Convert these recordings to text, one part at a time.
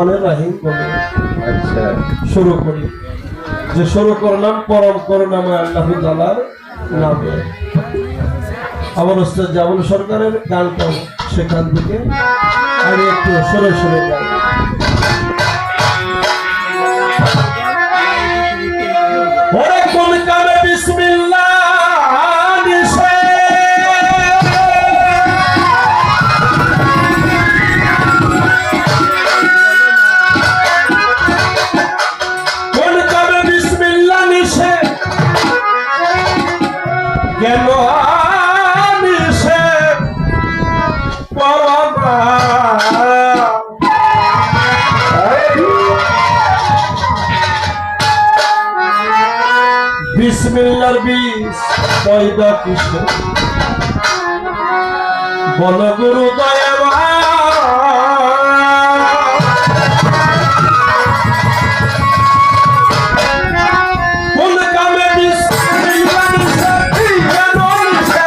রাহিম বলে আচ্ছা শুরু করি যে শুরু করলাম পরম করুণাময় আল্লাহ তাআলার নামে। আমার উস্তাদ জামাল সরকারের গানটা সেখান থেকে আমি একটু সরে সরে গাই। ওরে কোন কামে বিসমিল্লাহ নিশে কোন কামে বিসমিল্লাহ নিশে কেন নিশে পরমা বিসমিল্লাহর বিষ পয়দা কিসে বল গুরু কোন কামে বিসমিল্লাহ নিশে কেন নিশে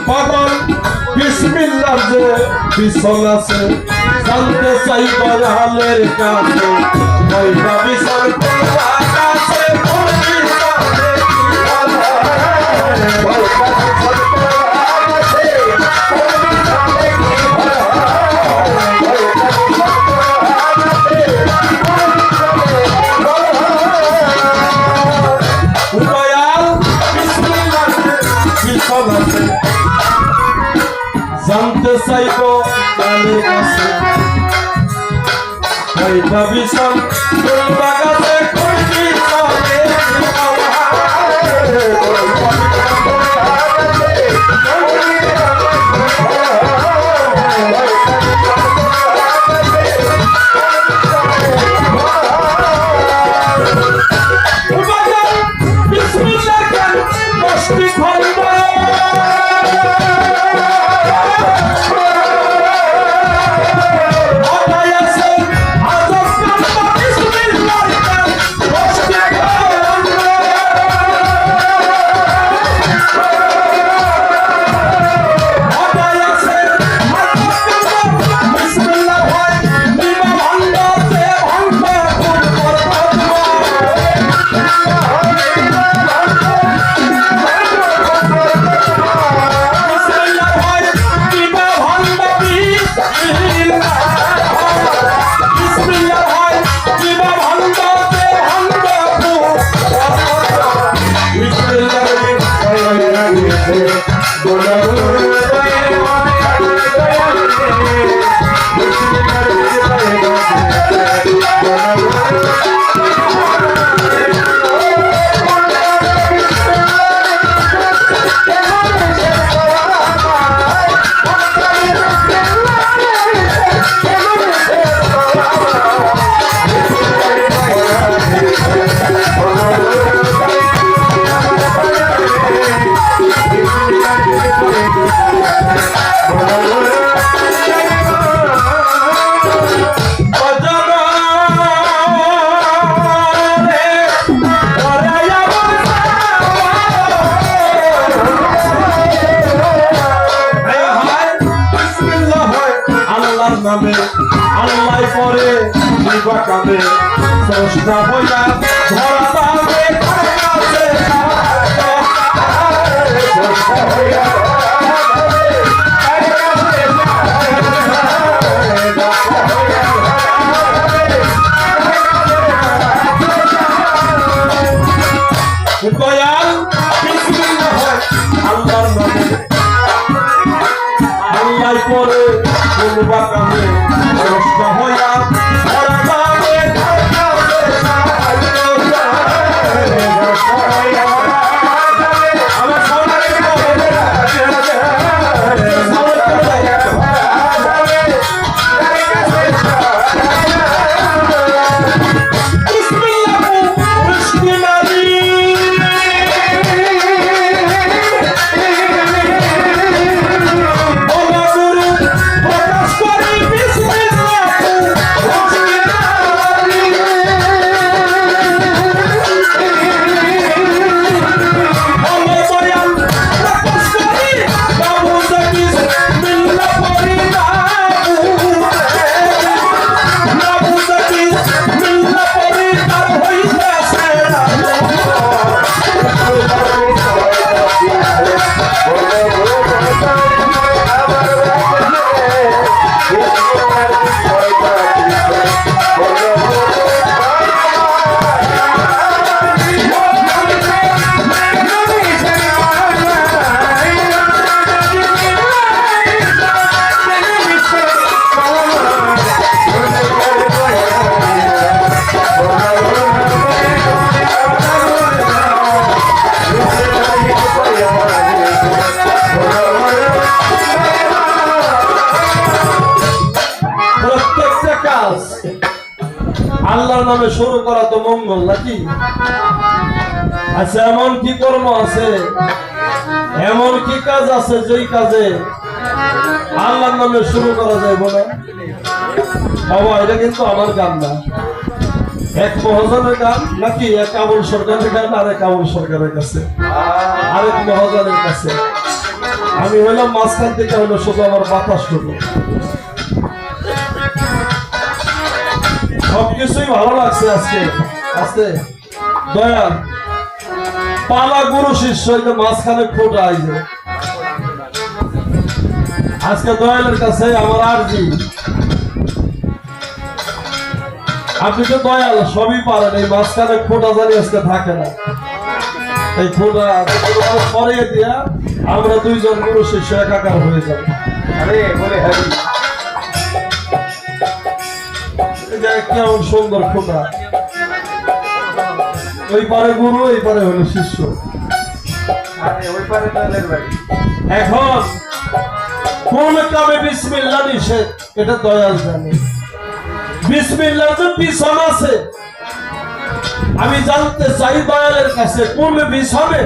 পাগল বিসমিল্লাহ যে বিছল আছে জানতে চাই বলালের কাছে ওইটা বিছল আছে জানতে চাইব কানের কাছে ওইটা বিশাল বাগাতে করবি চলে বিসমিল্লাহ কেন মস্তি খন্ড নামে আল্লাহ পরে দিবা কামে স্রষ্টা হইয়া বাঁকা হয়ে নষ্ট হইয়া আল্লাহর নামে শুরু করা তো মঙ্গল নাকি? আচ্ছা, এমন কি কর্ম আছে, এমন কি কাজ আছে যেই কাজে আল্লাহর নামে শুরু করা যায় বলে? বাবা, এটা কিন্তু আমার গান না, এক মহাজনের গান নাকি? এক আবুল সরকারের গান আর এক আবুল সরকারের কাছে, আরেক মহাজনের কাছে। আমি হইলাম মাঝখান থেকে, হইলো শুধু আমার বাতাস টুকু। সবকিছুই ভালো লাগছে আজকে। আজকে দয়াল পালা গুরু শিষ্য মাঝখানে খোঁটা আইছে। আজকে দয়ালের কাছে আমার আরজি, আপনি তো দয়াল, সবই পারেন, এই মাঝখানে খোঁটা জানি আজকে থাকে না। এই খোঁটা সরিয়ে দিয়া আমরা দুইজন গুরু শিষ্য একাকার হয়ে যাব। আরে বলে হ্যাঁ, কেমন সুন্দর খোঁটা, ওই পারে গুরু, এই পারে হলো শিষ্য। এখন কোন কামে বিসমিল্লাহ নিষেধ, এটা দয়াল জানে। বিসমিল্লাহ যে পিছন আছে, আমি জানতে চাই দয়ালের কাছে, কোন পিছনে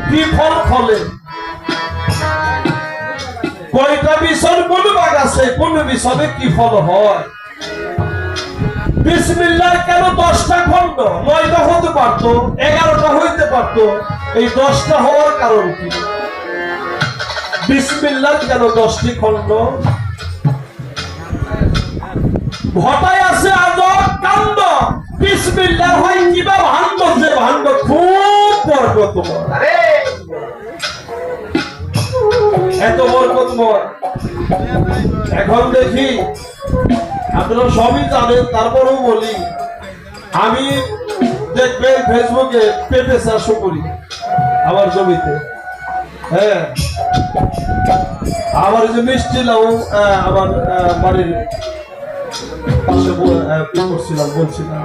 কি ফল ফলে, কয়টা পিছন, কোন বাগ আছে, কোন পিছনে কি ফল হয়। বিসমিল্লাহ কেন 10টা খণ্ড? 9টা হতে পারতো, 11টা হইতে পারতো, এই 10টা হওয়ার কারণ কি? বিসমিল্লাহ কেন 10টি খণ্ড? ঘটায় আছে আজব কাণ্ড। বিসমিল্লাহ হয় কিবা ভাণ্ড, যে ভাণ্ড খুব বরকতময়, এত বরকতময়। এখন দেখি, আপনারা সবই জানেন, তারপরেও বলি, আমি দেখবেন ফেসবুকে পেঁপে চাষ করি আমার জমিতে। হ্যাঁ, আমার যে মিষ্টি লাউ আমার বাড়ির পাশে করছিলাম, বলছিলাম।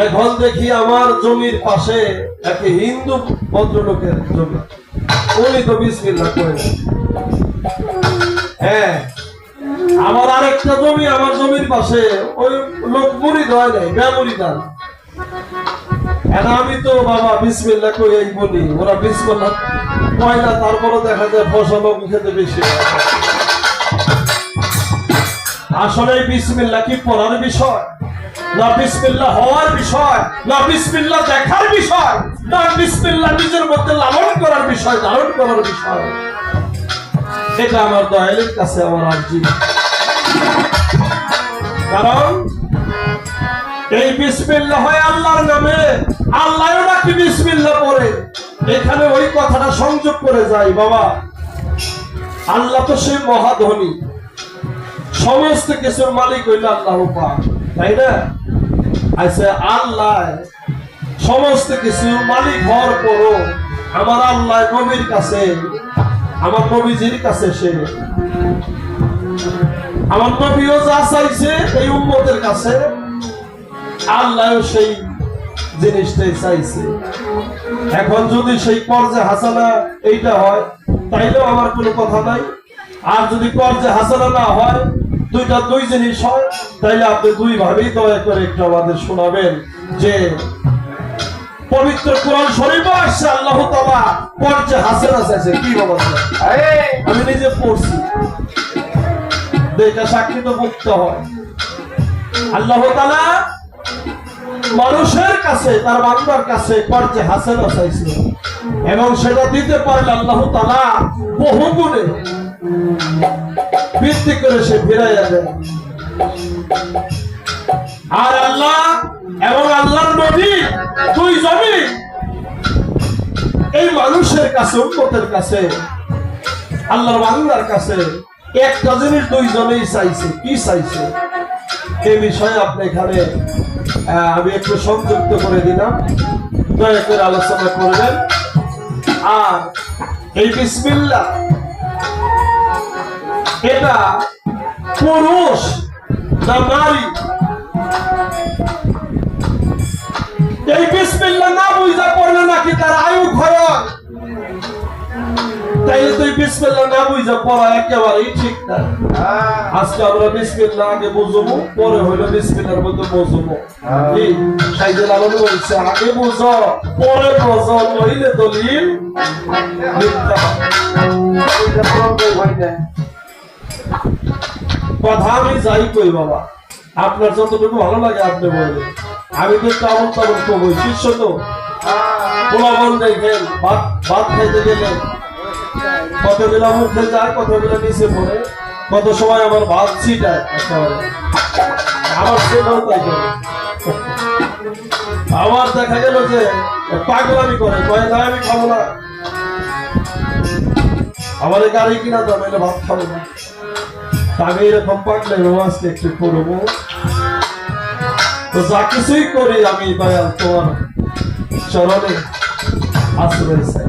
এখন দেখি আমার জমির পাশে এক হিন্দু ভদ্রলোকের জমি, উনি তো বিসমিল্লাহ করে। হ্যাঁ, আমার আরেকটা জমি, আমার জমির পাশে ওই লোক মুড়ি দেওয়া যায়, বেমুড়ি দান। আমি তো বাবা বিসমিল্লাহ করে বলি, ওরা বিসমিল্লাহ কয় না, তারপরও দেখা যায় ফসল খেতে বেশি। আসলে বিসমিল্লাহ কি পড়ার বিষয়, না বিসমিল্লাহ হওয়ার বিষয়, না বিসমিল্লাহ দেখার বিষয়, না বিসমিল্লাহ নিজের মধ্যে লালন করার বিষয়, ধারণ করার বিষয়? এটা আমার দয়ালের কাছে আমার আরজি। কারণ এই বিসমিল্লাহ হয় আল্লাহর নামে, আল্লাহও নাকি বিসমিল্লাহ পড়ে। এখানে ওই কথাটা সংযোগ করে যায়, বাবা আল্লাহ তো সেই মহাধনী, সমস্ত কিছুর মালিক হইল আল্লাহ পাক, তাই না? আচ্ছা, আল্লাহ সমস্ত কিছু মালিক হওয়ার পরও আমার আল্লাহ নবীর কাছে, আমার নবীজির কাছে সে আমার নবীও যা চাইছে এই উম্মতের কাছে আল্লাহও সেই জিনিসটাই চাইছে। এখন যদি সেই কর্জে হাসানা এইটা হয় তাইলেও আমার কোনো কথা নাই, আর যদি কর্জে হাসানা না হয়, দুই জিনিস হয়, তাইলে আপনি দুই ভাবেই দয়া করে একটু আমাদের শোনাবেন যে পবিত্র কোরআন শরীফে আসছে আল্লাহ তাআলা কর্জে হাসানা চাইছে। কি বাবা, আমি নিজে পড়ছি, এটা সাক্ষী তো মুক্ত হয়। আল্লাহ তাআলা মানুষের কাছে, তার বান্দার কাছে কর্জে হাসানা চাইছে, এবং সেটা দিতে পারলে আল্লাহ তাআলা বহু গুণে বৃদ্ধি করে সে ফিরাইয়া দেয়। আর আল্লাহ এবং আল্লাহর নবী দুইজনই এই মানুষের কাছে, উম্মতের কাছে, আল্লাহর বান্দার কাছে একটা জিনিস দুইজনেই চাইছে। কি চাইছে এই বিষয়ে আপনি এখানে আমি একটু সংযুক্ত করে দিলাম, দয়া করে আলোচনা করবেন। আর এই বিসমিল্লাহ এটা পুরুষ না নারী, এই বিসমিল্লাহ না বুঝা পড়লে নাকি তার আয়ু ক্ষয়, তাইলে তুই বিসমিল্লাহ না বুঝা পড়া একেবারেই ঠিক না। আজকে আমরা বিসমিল্লাহ আগে বুঝবো, পরে হইলো বিসমিল্লাহর মধ্যে বুঝবো। এই সাইদুল আলম বলছে আগে বুঝো পরে বুঝো, নইলে দলিল মিথ্যা। কথা আমি যাই কই বাবা, আপনার যতটুকু ভালো লাগে আপনি বলবেন, আমি তো তেমন তেমন কবই। শিষ্য তো পোলাবন দেখেন, ভাত খাইতে গেলে কতগুলা মুখে যায়, কতগুলা নিচে পড়ে, কত সময় আমার ভাত ছিটায় একেবারে। আমার ছেলেও তাই করে। আমার দেখা গেল যে পাগলামি করে, কয়ে না আমি খাবো না, আমার গাড়ি কিনা দাম, এলে ভাত খাবো না। আমি এরকম পাগলে আজকে একটু করবো। তো যা কিছুই করি আমি দয়াল তোমার চরণে আশ্রয় চাই।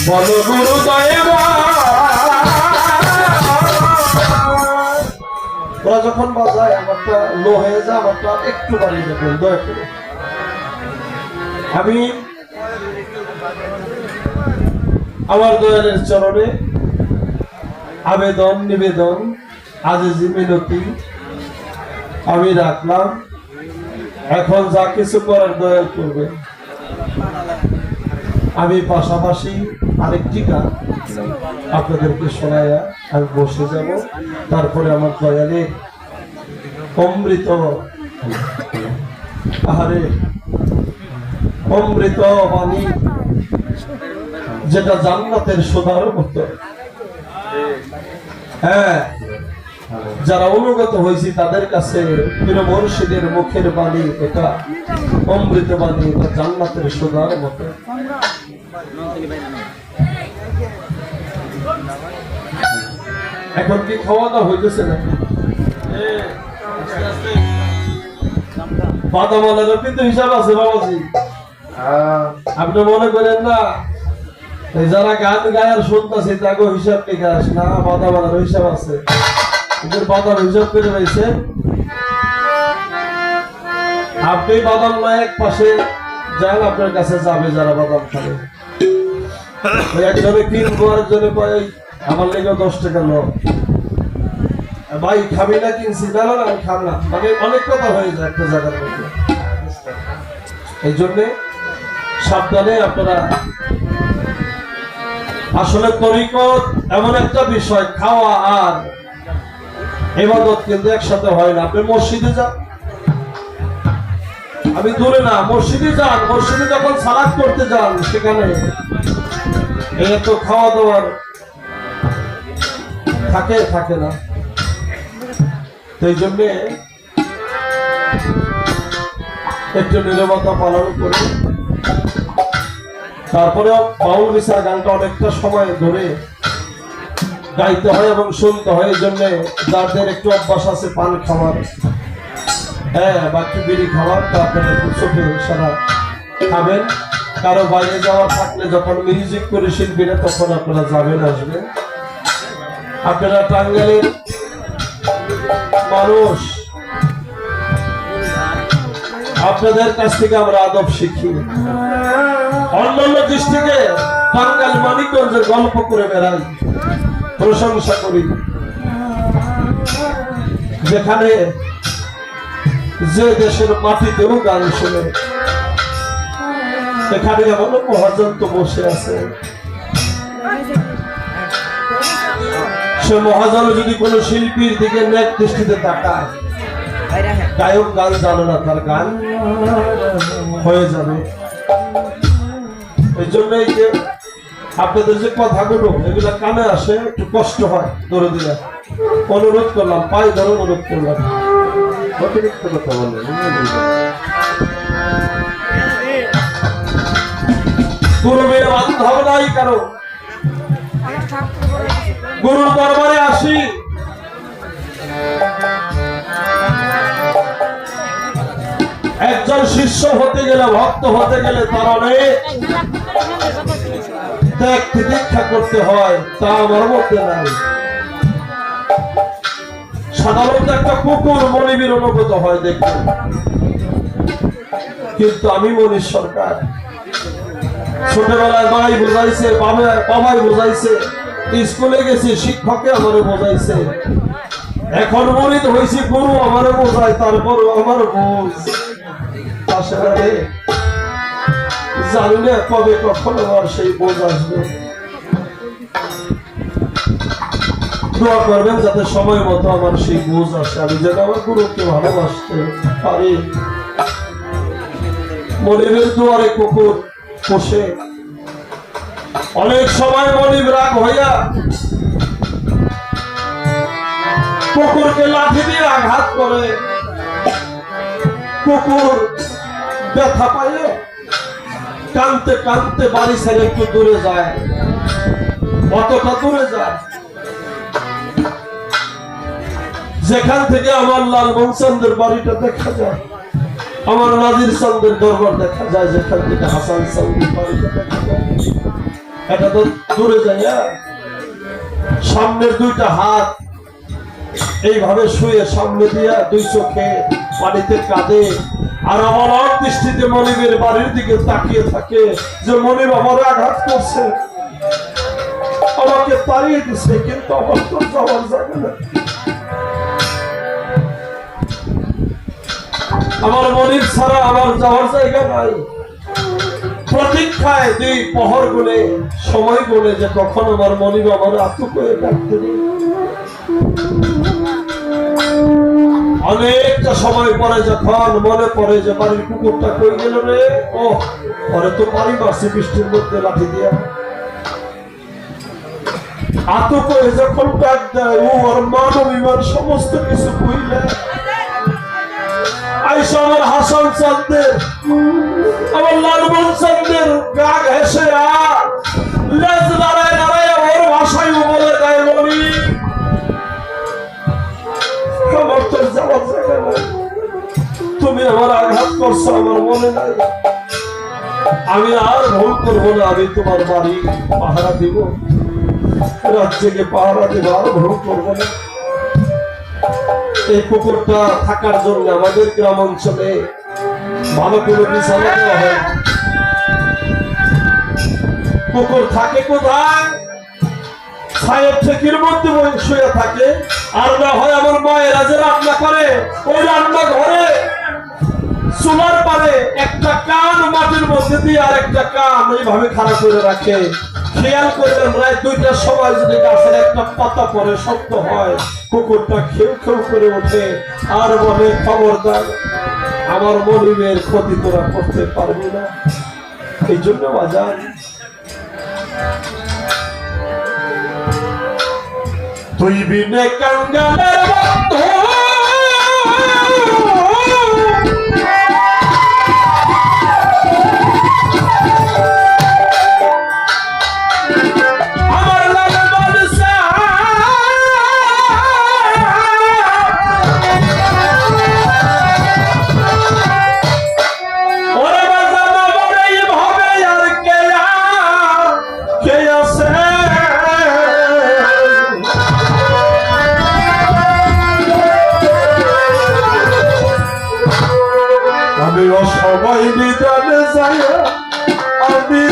বলো গুরু দয়াল। ওরা যখন বাজায় আমারটা লো হয়ে যায়, আমারটা একটু বাড়িয়ে দেবেন দয়া করে। আমি আমার দয়ালের চরণে আবেদন নিবেদন আজিজি মিনতি আমি রাখলাম। এখন যা কিছু করার দয়াল করবে। আমি পাশাপাশি আরেকটি গান আপনাদেরকে শোনায়া আমি বসে যাব। তারপরে আমার দয়ালে অমৃত, আহারে অমৃত বাণী, যেটা জান্নাতের সোনার মতো। হ্যাঁ, যারা অনুগত হয়েছি তাদের কাছে পীর মুর্শিদের মুখের বাণী এটা অমৃত বাণী, এটা জান্নাতের সোনার মতো। এখন কি খাওয়া দাওয়া হইতেছে নাকি? বাদামালেরও কিন্তু হিসাব আছে বাবাজি। আপনি মনে করেন না যারা গান গায় আর শুনতেছে তাকে হিসাব নিকাশ না, বাদামালের হিসাব আছে। বাদাম হিসাব করে রয়েছে। আপনি বাদাম নয় এক পাশে যান, আপনার কাছে যাবে যারা বাদাম খাবে। একজনে কিনবো, আরেকজনে কয় আমার লেগে 10 টাকা লো, ভাই খাবি না? কিনছি, না না আমি খাব না। মানে অনেক কথা হয়ে যায় একটা জায়গার মধ্যে। এই জন্য সাবধানে আপনারা। আসলে তরিকত এমন একটা বিষয়, খাওয়া আর ইবাদত কিন্তু একসাথে হয় না। আপনি মসজিদে যান, আমি দূরে না, মসজিদে যান। মসজিদে যখন সালাত করতে যান সেখানে এত খাওয়া দাওয়ার থাকে না। সেই জন্য একটু নীরবতা পালন করে তারপরে বাউল বিচার গানটা অনেকটা সময় ধরে গাইতে হয় এবং শুনতে হয়। এই জন্য যাদের একটু অভ্যাস আছে পান খাওয়ার, হ্যাঁ, বাকি বিড়ি খাওয়ার, তা আপনারা একটু চোখে সারা খাবেন। কারো বাইরে যাওয়ার থাকলে যখন মিউজিক করে শিল্পীরা তখন আপনারা যাবেন, আসবেন। আপনারা টাঙ্গাইলের মানুষ, আপনাদের কাছ থেকে আমরা আদব শিখি। অন্যান্য ডিস্ট্রিক্টে টাঙ্গাইল মানিকগঞ্জের গল্প করে বেড়াই, প্রশংসা করি। যেখানে যে দেশের মাটিতেও গান শুনে, এখানে এমন মহাজন তো বসে আছে। সে মহাজন যদি কোন শিল্পীর দিকে নেক দৃষ্টিতে তাকায়, গায়ক গান জানে না, তার গান হয়ে যাবে। এই জন্য এই যে আপনাদের যে কথাগুলো এগুলা কানে আসে, একটু কষ্ট হয় ধরে দিলে। অনুরোধ করলাম, পায়ে ধরে অনুরোধ করলাম, অতিরিক্ত কথা বলে। গুরুমের বান্ধব নাই কারো, গুরুর দরবারে আসি। একজন শিষ্য হতে গেলে, ভক্ত হতে গেলে তার অনেক ত্যাগ তিতিক্ষা করতে হয়, তা আমার মধ্যে নাই। সাধারণত একটা কুকুর মনিবের অনুগত হয় দেখবেন, কিন্তু আমি মনির সরকার। ছোটবেলায় মাই বোঝাইছে, বাবাই বোঝাইছে, স্কুলে গেছি শিক্ষকে আমারে বোঝাইছে। এখন মনিত হয়েছি, গুরু আমারে বোঝায়, তারপর আমার বোঝ আসলে জানি না কবে কখন আমার সেই বোঝ আসবে। দোয়া করবেন যাতে সময় মতো আমার সেই বোঝ আসে, আমি যেন আমার গুরুকে ভালোবাসতে পারি। মনিবের দুয়ারে কুকুর পোষে, অনেক সময় মনিব রাগ হইয়া কুকুরকে লাঠি দিয়ে আঘাত করে। কুকুর ব্যথা পাইলে কানতে কানতে বাড়ি ছেড়ে একটু দূরে যায়, কতটা দূরে যায় যেখান থেকে আমার লাল মনচন্দ্রের বাড়িটা দেখা যায়, আমার নাজির চন্দ্রের দরবার দেখা যায়, যেখান থেকে হাসান চন্দ্রের বাড়িটা দেখা যায়। এটা তো দূরে যাইয়া সামনের দুইটা হাত এইভাবে শুয়ে সামনে দিয়া দুই চোখে পানিতে কাঁদে আর আমার দৃষ্টিতে মনিবের বাড়ির দিকে তাকিয়ে থাকে যে মনিব আমার আঘাত করছে, আমাকে তাড়িয়ে দিছে, কিন্তু আমার তো যাওয়ার জায়গা না। আমার মনিব ছাড়া আমার যাওয়ার জায়গা নাই। প্রতীক্ষায় দুই পহর গুলে সময় গুলে যে কখন আমার মনিব আমার আতুক হয়ে ডাকতে দিই। অনেকটা সময় পরে যখন মনে পড়ে যে বাড়ির কুকুরটা কই গেল রে, ও পরে তো বাড়ি মারছে বৃষ্টির মধ্যে লাঠি দিয়া। আতুক হয়ে যখন ডাক দেয়, ও আর মান অভিমান সমস্ত কিছু কইলে আইসা আমার হাসান চাঁদের আমার লালমন চাঁদের গা ঘেসে আর লেজ লড়ায় লড়াই ওর ভাষায় বলে দেয়, বলি আমার তোর যাওয়ার জায়গা নাই, তুমি আমার আঘাত করছো আমার মনে নাই, আমি আর ভুল করবো না, আমি তোমার বাড়ি পাহারা দিব, রাত জেগে পাহারা দিব, আর ভুল করবো না। এই কুকুরটা থাকার জন্য আমাদের গ্রাম অঞ্চলে ভালো করে বিছানা দেওয়া হয়। কুকুর থাকে কোথায়? ছায়ের ঠেকির মধ্যে শুয়ে থাকে, আর না হয় আমার মায়েরা যে রান্না করে ওই রান্না ঘরে চুলার পারে একটা কান মাটির মধ্যে দিয়ে আর একটা কান এইভাবে খাড়া করে রাখে। খেয়াল করবেন প্রায় 2টার সময় যদি গাছের একটা পাতা পরে শব্দ হয়, কুকুরটা খেউ খেউ করে ওঠে আর বলে, খবরদার আমার মনিবের ক্ষতি তোরা করতে পারবি না। এই জন্য বাজার তুই বিনে কাঙ্গালের বন্ধু সবাই বিদানে যায় আমি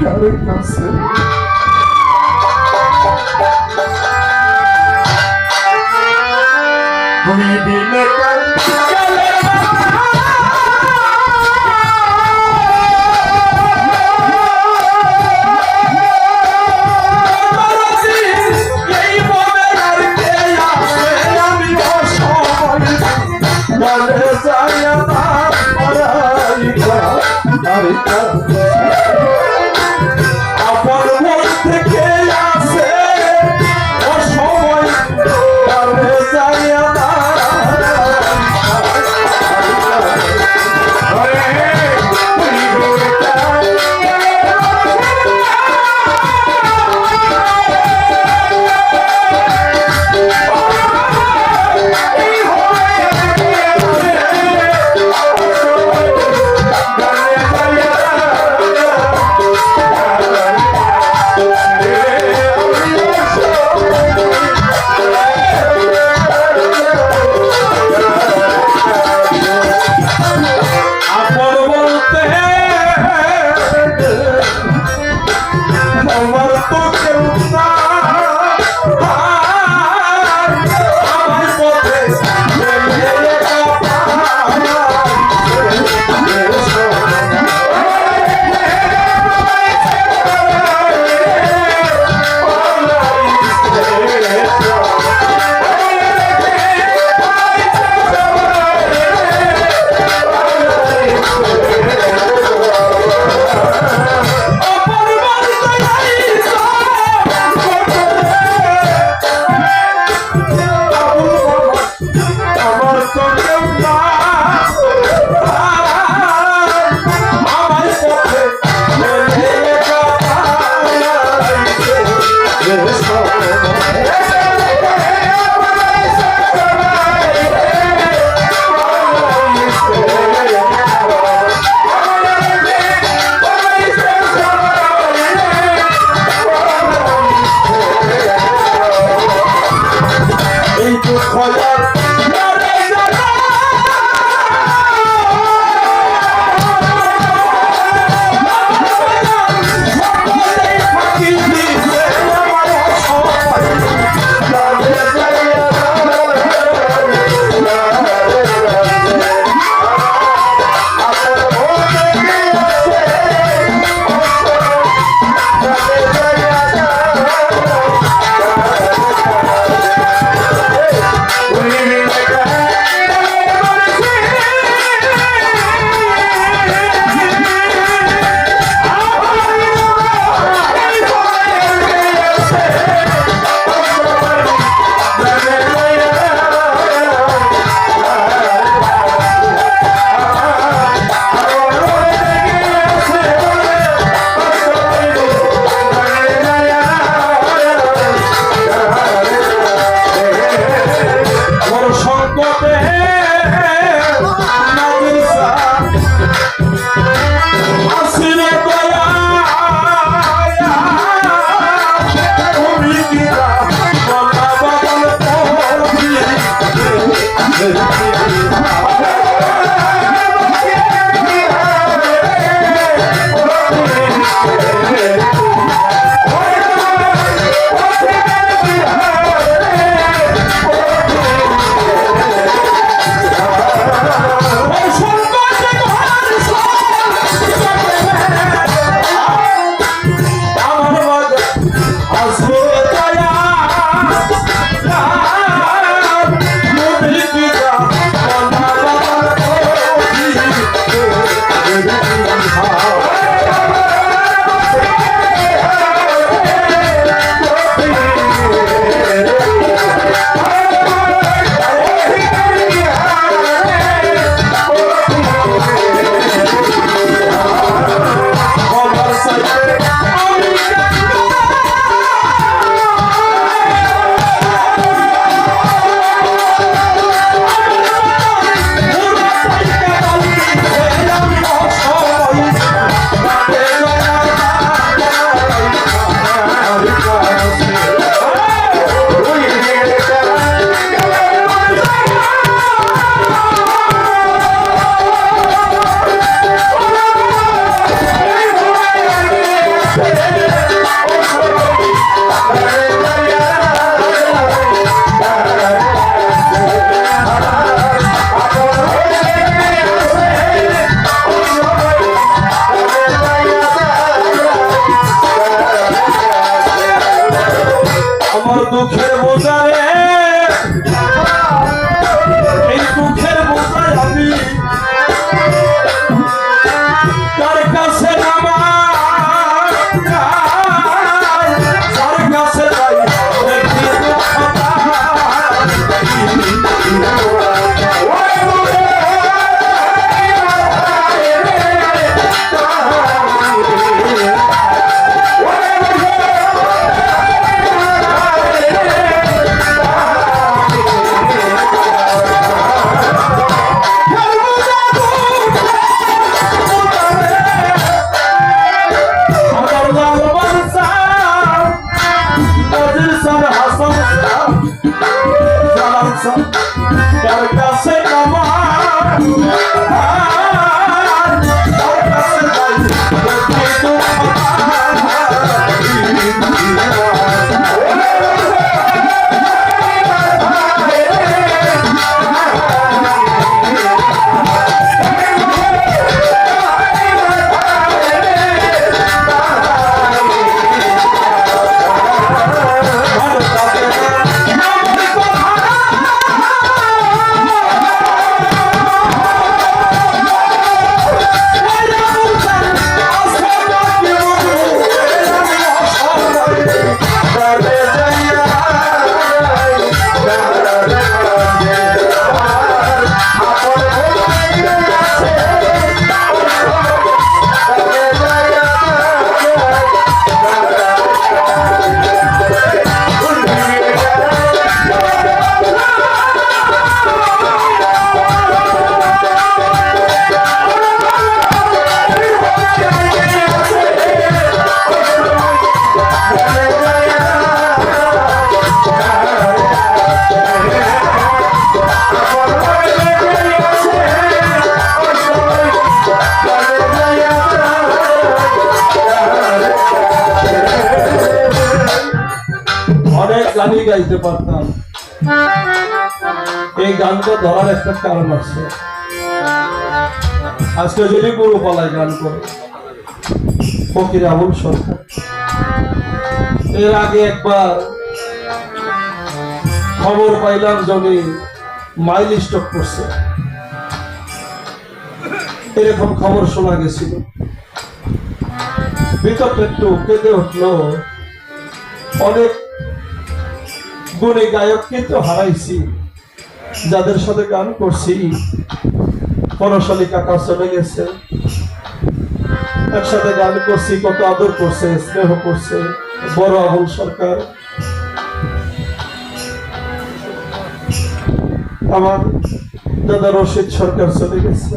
কার কাছে তুই বিনে আপন মন থেকে আসে ও সময় যাইয়া না দুঃখের বোঝারে এই দুঃখের বোঝায় আমি তার কাছে নামা তার কাছে যাই দেখি তার কাছে নামা তার কাছে যাই দেখি গানই গাইতে পারতাম। এই গানটা ধরার একটা কারণ আছে। আজকে যদি গুরু পালায় গান করে ফকির আবুল সরকার, এর আগে একবার খবর পাইলাম জমি মাইল স্টক করছে, এরকম খবর শোনা গেছিল। ভিতরটা একটু কেঁদে উঠলো। অনেক গুণী গায়ককে তো হারাইছি, যাদের সাথে গান করছি। পরশালী কাকা চলে গেছে, একসাথে গান করছি, কত আদর করছে, স্নেহ করছে বড় আবুল সরকার। আমার দাদা রশিদ সরকার চলে গেছে।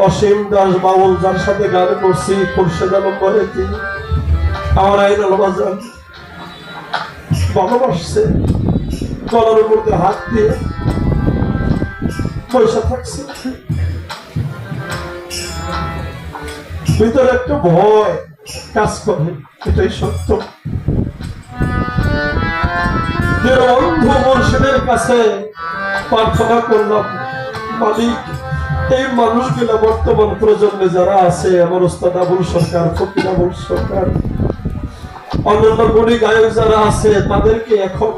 অসীম দাস বাউল, যার সাথে গান করছি, খুরশেদ আলম বরেতি, আমার আইন আলবাজান ভালোবাসছে, গলার উপর হাত দিয়ে পয়সা থাকছে, ভিতরে একটা ভয় কাজ করে, এটাই সত্য। অন্ধ মুর্শিদের কাছে প্রার্থনা করলাম, মালিক এই মানুষগুলা বর্তমান প্রজন্মে যারা আছে, আমার ওস্তাদ আবুল সরকার, ফকির আবুল সরকার, অন্যান্য গুণী গায়ক যারা আছে, তাদেরকে এখন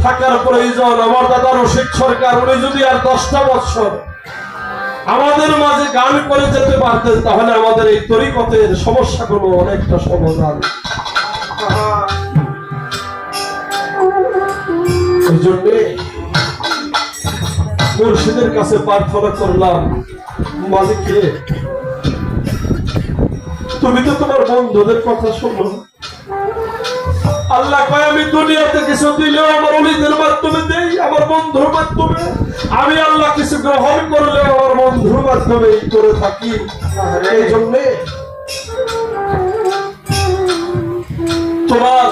থাকার প্রয়োজন। আমার দাদা রশিদ সরকার, উনি যদি আর 10টা বছর আমাদের মাঝে গান করে যেতে পারতেন, তাহলে আমাদের এই তরিকতের সমস্যাগুলো অনেকটা সমাধান। এই জন্যে মুর্শিদের কাছে প্রার্থনা করলাম, মালিককে তুমি তো তোমার বন্ধুদের কথা শোনো। আল্লাহ কয় আমি দুনিয়াতে কিছু দিলেও আমার ওলিদের মাধ্যমে দেই, আমার বন্ধুর মাধ্যমে। আমি আল্লাহ কিছু গ্রহণ করলে আমার বন্ধুর মাধ্যমে করে থাকি। এই জন্যে তোমার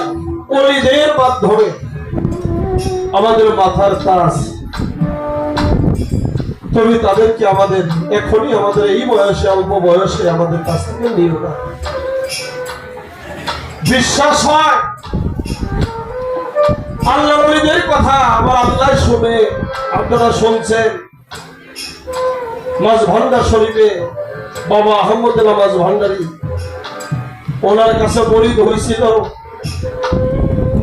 ওলিদের মাধ্যমে আমাদের মাথার তাজ, তুমি তাদেরকে আমাদের এখনই আমাদের এই বয়সে, অল্প বয়সে আমাদের কাছ থেকে নিও না। বিশ্বাস হয় আল্লাহ ওলিদের কথা আমার আল্লাহ শুনে। আপনারা শুনছেন মাঝ ভান্ডার শরীফে বাবা আহমদুল্লাহ মাঝ ভান্ডারী, ওনার কাছে মুরিদ হয়েছিল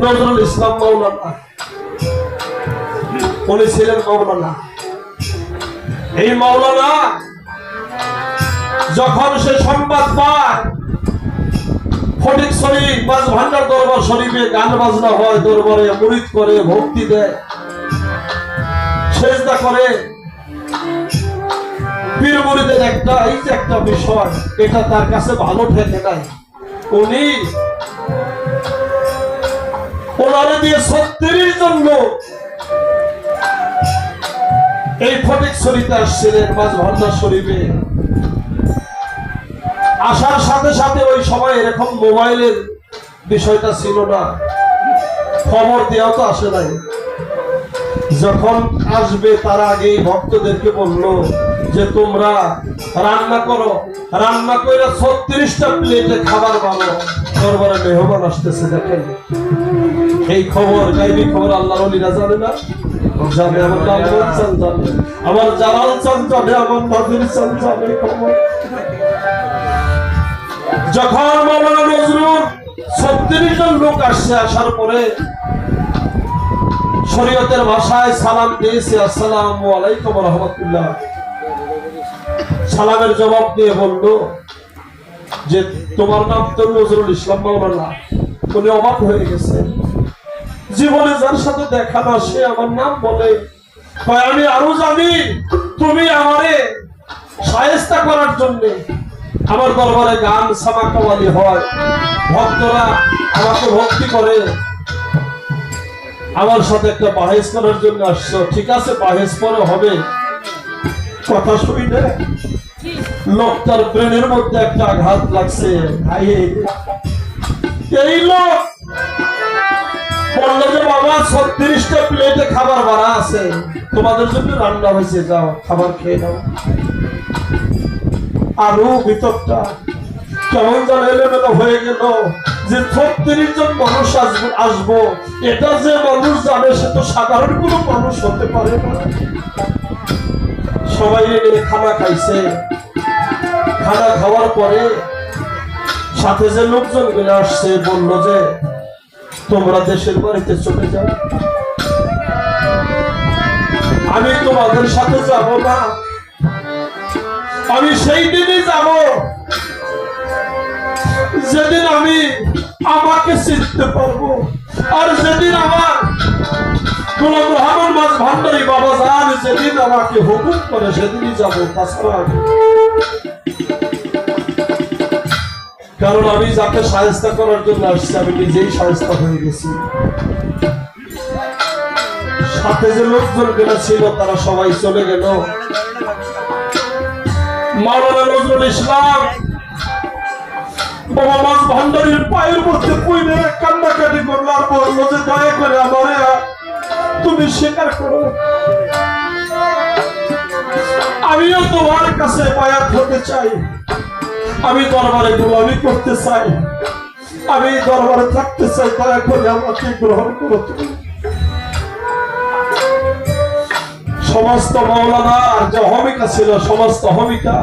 নজরুল ইসলাম মাওলানা, উনি ছিলেন মাওলানা। এই মাওলানা যখন সে সংবাদ পায় ফটিক শরীফ মাঝ ভান্ডার দরবার শরীফে গান বাজনা হয়, দরবারে মুরিদ করে, ভক্তি দেয়, সেজদা করে, পীর মুরিদের একটা এই যে একটা বিষয়, এটা তার কাছে ভালো ঠেকে নাই। উনি ওনারে দিয়ে 36 জন লোক এই ফটিক শরীফে আসছিলেন মাঝ ভান্ডার শরীফে। আসার সাথে সাথে ওই সময় এরকম মোবাইলের বিষয়টা ছিল না, খবর দেওয়া তো আসে নাই। যখন আসবে তার আগেই ভক্তদেরকে বললো যে তোমরা রান্না করো, রান্না করে 36টা প্লেটে খাবার বানো, দরবারে মেহমান আসতেছে। দেখেন এই খবর, গাইবী খবর আল্লাহর ওলিরা জানে না, জানে আমার দামোদর চান জানে, আমার জালাল চান জানে, আমার নাজির চান জানে খবর। যখন মাওলানা নজরুল 36 জন লোক আসছে, আসার পরে শরীয়তের ভাষায় সালাম দিয়েছে, আসসালামু আলাইকুম ওয়া রাহমাতুল্লাহ। সালামের জবাব দিয়ে বলল যে তোমার নাম তো নজরুল ইসলাম মাওলানা। উনি অবাক হয়ে গেছে, জীবনে যার সাথে দেখা না সে আমার নাম বলে। আমি আরো জানি তুমি আমারে শায়েস্তা করার জন্য আমার দরবারে গান সামা কাওয়ালি হয়, ভক্তরা আমাকে ভক্তি করে, আমার সাথে একটা বাহেস করার জন্য আসছো। ঠিক আছে, বাহেস পরে হবে। কথা শুনে লোকটার ব্রেনের মধ্যে একটা আঘাত লাগছে। এই লোক বললো যে বাবা 36টা প্লেটে খাবার বাড়া আছে, তোমাদের জন্য রান্না হয়েছে, যাও খাবার খেয়ে নাও। আরো ভিতরটা কেমন যেন এলোমেলো হয়ে গেল যে 36 জন মানুষ আসবো, এটা যে মানুষ জানে সে তো সাধারণ কোনো মানুষ হতে পারে না। সবাই খানা খাইছে, খানা খাওয়ার পরে সাথে যে লোকজন গুলো আসছে বললো যে তোমরা দেশের বাড়িতে চলে যাও, আমি তোমাদের সাথে যাব না। আমি সেই দিনই যাব যেদিন আমি আমাকে চিনতে পারবো, আর যেদিন আমার গোলাম রহমান মাঝ ভান্ডারী বাবা যান যেদিন আমাকে হুকুম করে সেদিনই যাবো, তাছাড়া। কারণ আমি যাকে শায়েস্তা করার জন্য আসছি আমি নিজেই শায়েস্তা হয়ে গেছি। সাথে যে লোকজন গুলো ছিল তারা সবাই চলে গেল। মাওলানা নজরুল ইসলাম বাবা মাঝ ভান্ডারীর পায়ের মধ্যে পড়ে কান্নাকাটি করলো, আর বললো যে দয়া করে আমারে তুমি স্বীকার করো, আমিও তোমার কাছে বায়াত হতে চাই, আমি দরবারে গোলামি করতে চাই, আমি দরবারে থাকতে চাই, দয়া করে আমাকে গ্রহণ করো তুমি। সমস্ত মাওলানার যে অহমিকা ছিল, সমস্ত অহমিকা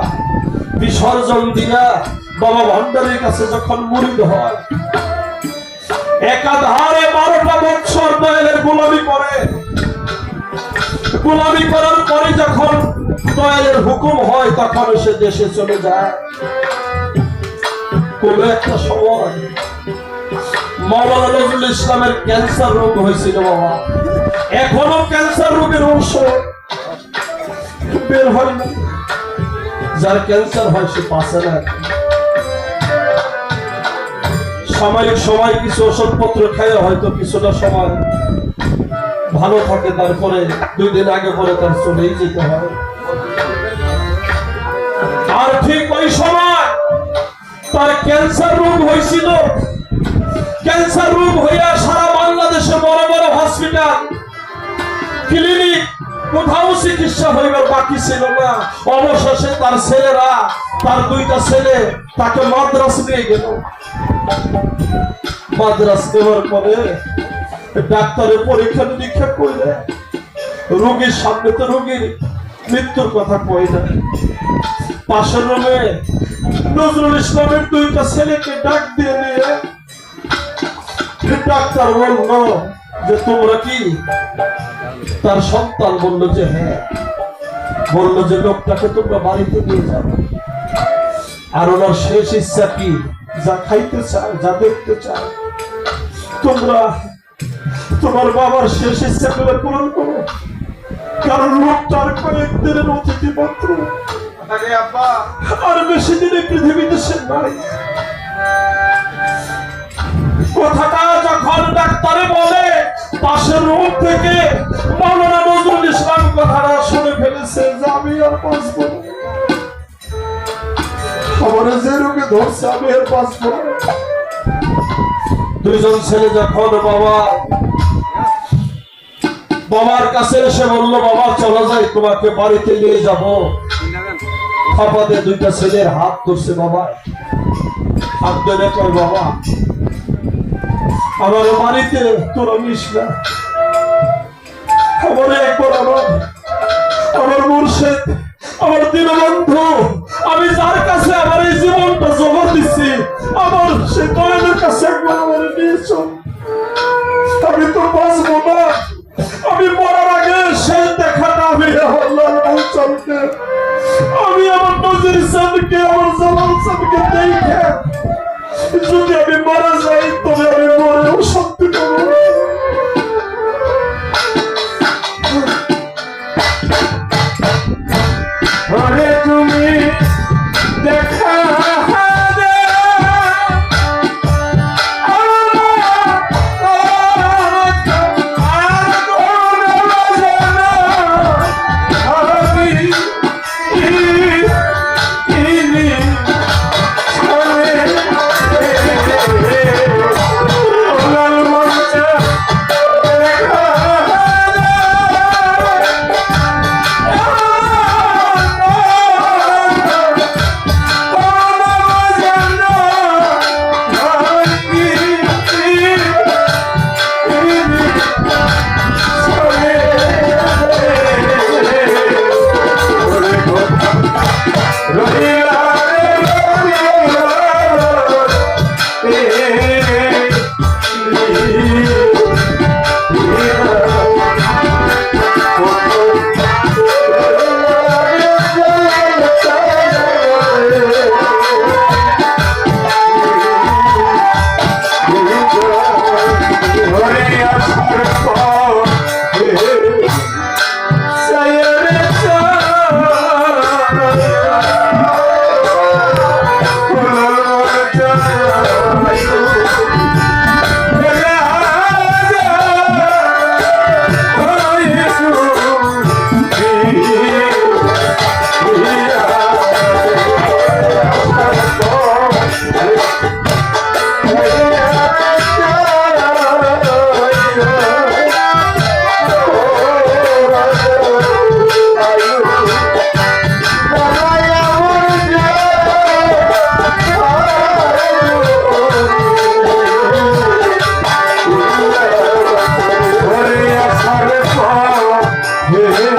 বিসর্জন দিয়া বাবা ভান্ডারীর কাছে যখন মুরিদ হয়, একাধারে 12টা বছর দয়ালের গোলামি করে, গোলামি করার পরে যখন দয়ালের হুকুম হয় তখন সে দেশে চলে যায়। কোন একটা সময় মাওলানা নজরুল ইসলামের ক্যান্সার রোগ হয়েছিল বাবা, এখনো ক্যান্সার রোগের ঔষধ বের হয় না। যার ক্যান্সার হয় সে বাঁচে না। সাময়িক সময় কিছু ওষুধপত্র খায় হয়তো কিছুটা সময় ভালো থাকে, তারপরে 2 দিন আগে পরে তার চলেই যেতে হয়। আর ঠিক ওই সময় তার ক্যান্সার রোগ হয়েছিল। ক্যান্সার রোগ হইয়া সারা বাংলাদেশে বড় বড় হসপিটাল, ক্লিনিক, কোথাও চিকিৎসা হইবার বাকি ছিল না। অবশেষে তার ছেলেরা, তার 2টা ছেলে তাকে মাদ্রাস নিয়ে গেল। মাদ্রাস দেওয়ার পরে ডাক্তারের পরীক্ষা নিরীক্ষা করলে রোগীর সামনে তো রোগীর মৃত্যুর কথা কই না। পাশের রুমে নজরুল ইসলামের 2টা ছেলেকে ডাক দিয়ে নিয়ে ডাক্তার বলল যে তোমরা কি তার সন্তান? বলল যে হ্যাঁ। বলল যে লোকটাকে তোমরা বাড়িতে নিয়ে যাবে, আর ওনার শেষ ইচ্ছা কি? যা খাইতে চায়, যা দেখতে চায়, তোমরা তোমার বাবার শেষ ইচ্ছা করে পূরণ করো, কারণ লোকটার কয়েকদিনের অতিথি মাত্র, আর বেশি দিনে পৃথিবীতে সে নাই। কথাটা যখন ডাক্তারে বলে, পাশের রুম থেকে মাওলানা নজরুল ইসলাম কথাটা শুনে ফেলেছে যে আমি আর বাঁচবো না, আমার যে রোগে ধরছে আমি আর বাঁচবো না। 2জন ছেলে যখন বাবার কাছে এসে বললো বাবা চলে যাই, তোমাকে বাড়িতে নিয়ে যাবো, খাপাতে 2টা ছেলের হাত ধরছে। বাবা হাত ধরে কয় বাবা আমার বাড়িতে তোরা মিশ না, আমার একবার আমার মুর্শিদ, আমার দীনবন্ধু, আমি যার কাছে আমার এই জীবনটা জমা দিচ্ছি, আমার সে দয়ালের কাছে একবার আমার নিয়েছ, আমি তো বাঁচবো না। আমি মরার আগে সেই দেখাটা আমি আমি আমার নজির সাহেবকে, আমার জালাল সাহেবকে দেখে যদি আমি মারা যাই তবে আমি মরেও শান্তি পাবো। তুমি দেখা Yeah.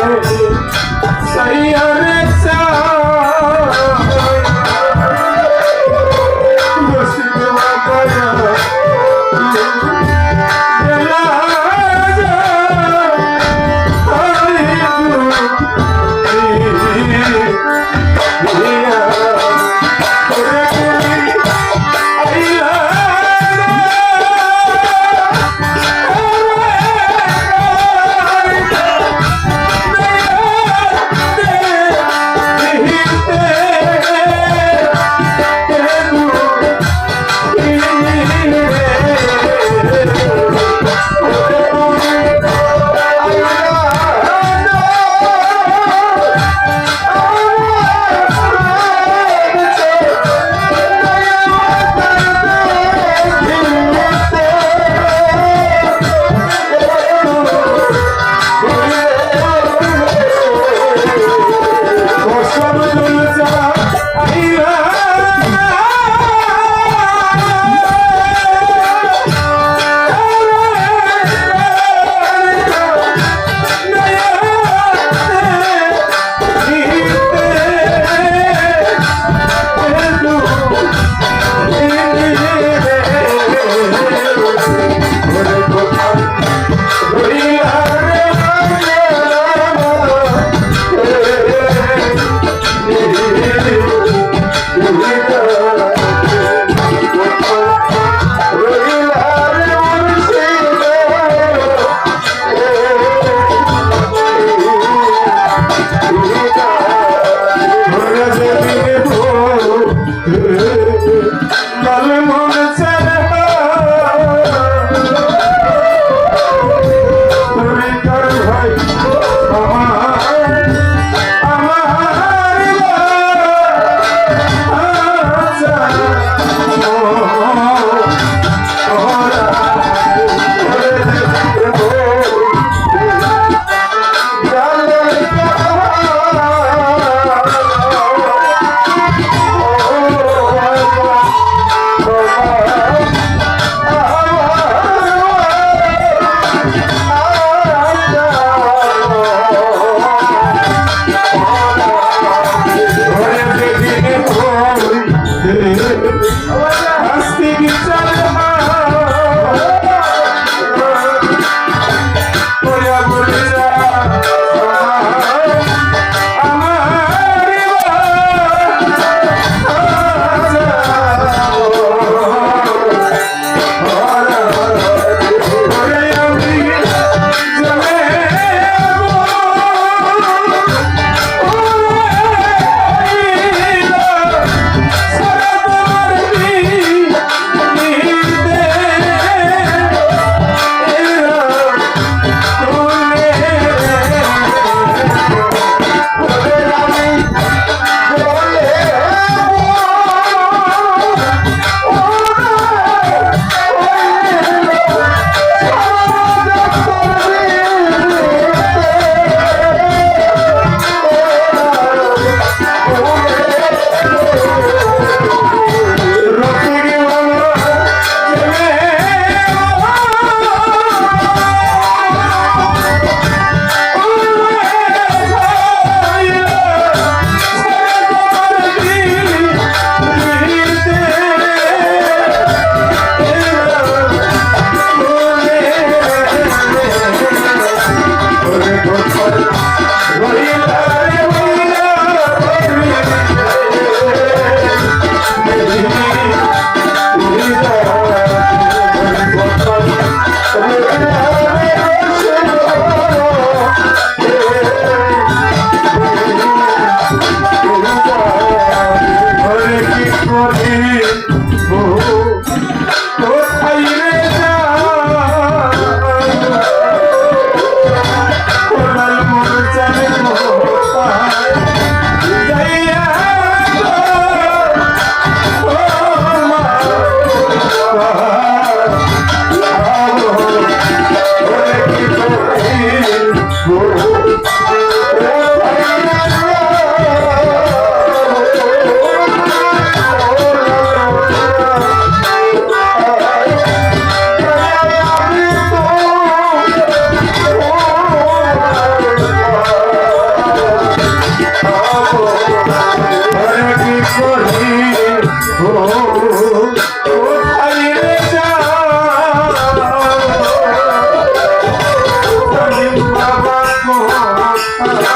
Oh,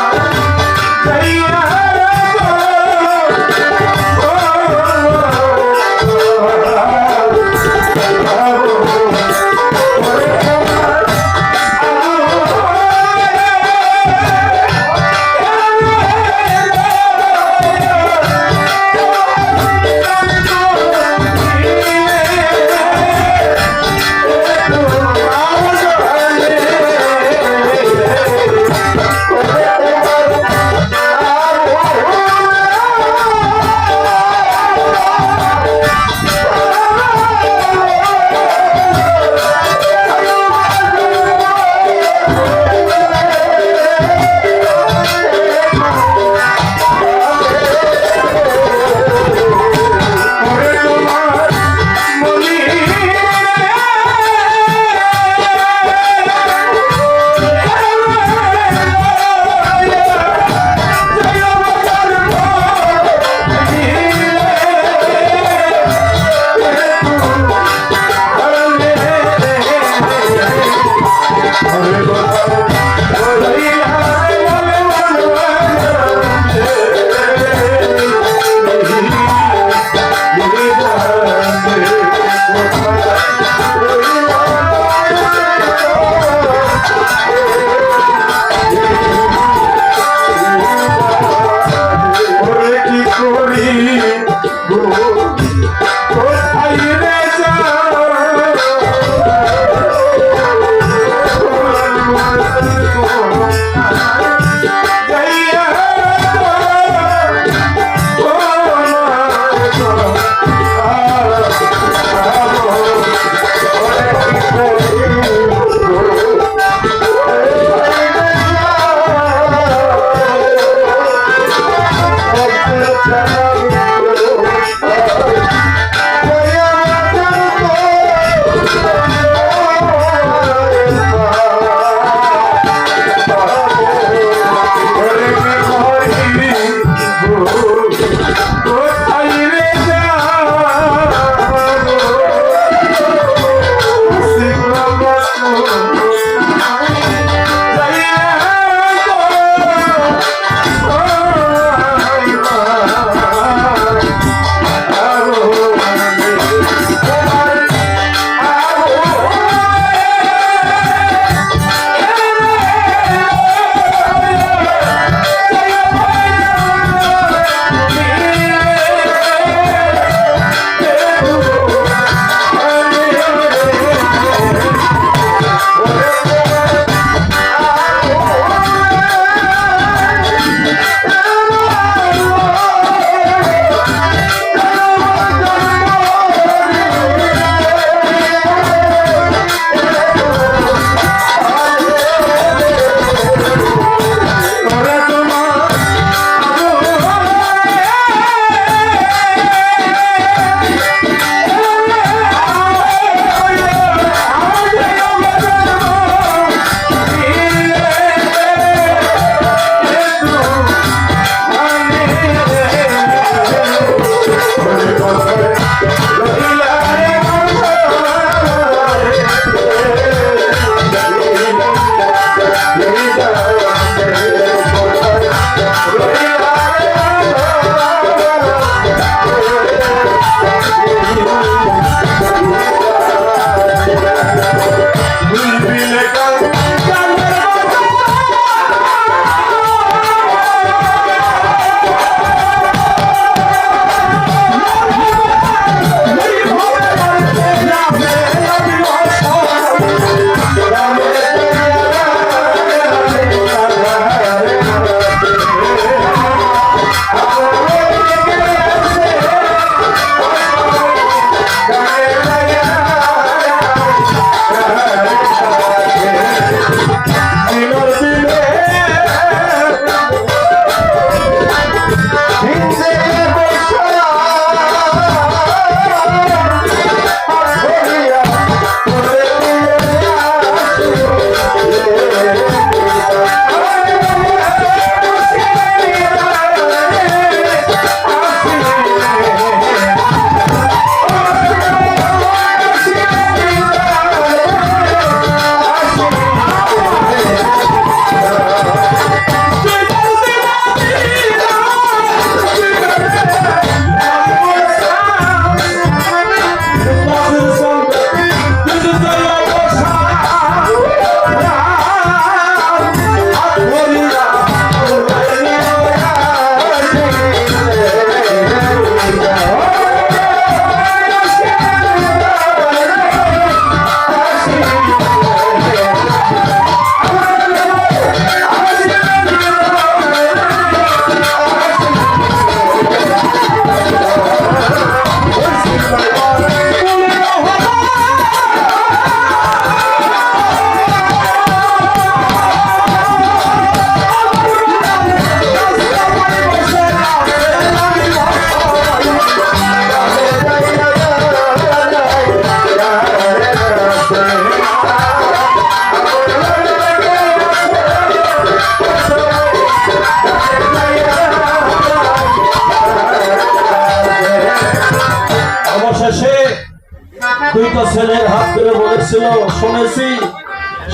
ছেলের হাত ধরে বলেছিল, শুনেছি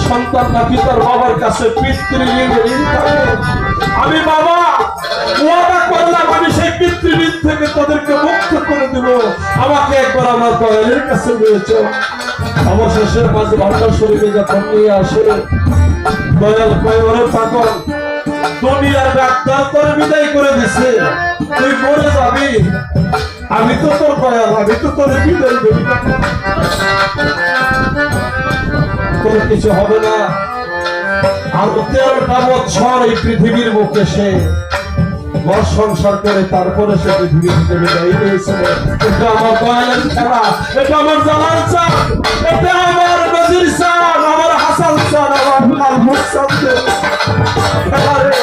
সন্তান নাকি তার বাবার কাছে পিতৃঋণ থাকে। আমি বাবা ওয়াদা করলাম আমি সেই পিতৃঋণ থেকে তাদেরকে মুক্ত করে দেব। আমাকে একবার আমার দয়ালের কাছে নিয়েছ। অবশেষে মাঝে ভান্ডার শরীরে যখন নিয়ে আসে, দয়াল কয়রে পাগল, দুনিয়ার ডাক্তার তোরে বিদায় করে দিছে, তুই মরে যাবি, আমি তো তোর দয়াল, আমি তো তোর বিদায় দেবি না, তোর কিছু হবে না। আর 13টা বছর এই পৃথিবীর বুকে সে ঘর সংসার করে তারপরে সে পৃথিবী থেকে বিদায় নিয়েছিল। এটা আমার দয়ালের খেলা, এটা আমার জালাল চাঁদ, এটা আমার নজির চাঁদ, আমার হাসান চাঁদ, আমার মাহমুদ চাঁদ খেলা রে।